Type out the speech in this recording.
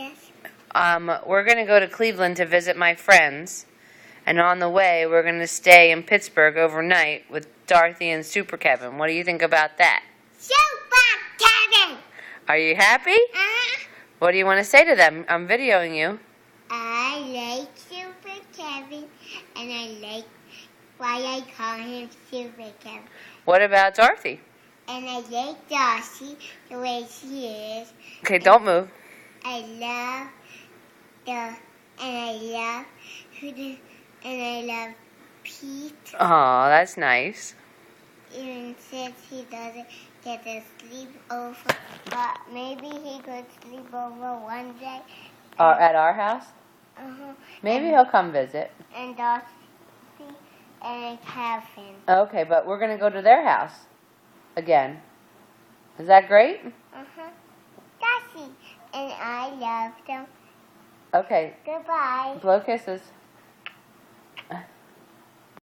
Yes. We're going to go to Cleveland to visit my friends. And on the way, we're going to stay in Pittsburgh overnight with Dorothy and Super Kevin. What do you think about that? Super Kevin! Are you happy? What do you want to say to them? I'm videoing you. I like Super Kevin, and I like why I call him Super Kevin. What about Dorothy? And I like Darcy the way she is. Okay, don't move. I love Pete. Oh, that's nice. Even since he doesn't get to sleep over, but maybe he could sleep over one day. At our house? Uh-huh. Maybe he'll come visit. And Darcy and Kevin. Okay, but we're going to go to their house again. Is that great? Uh-huh. Darcy. And I love them. Okay. Goodbye. Blow kisses.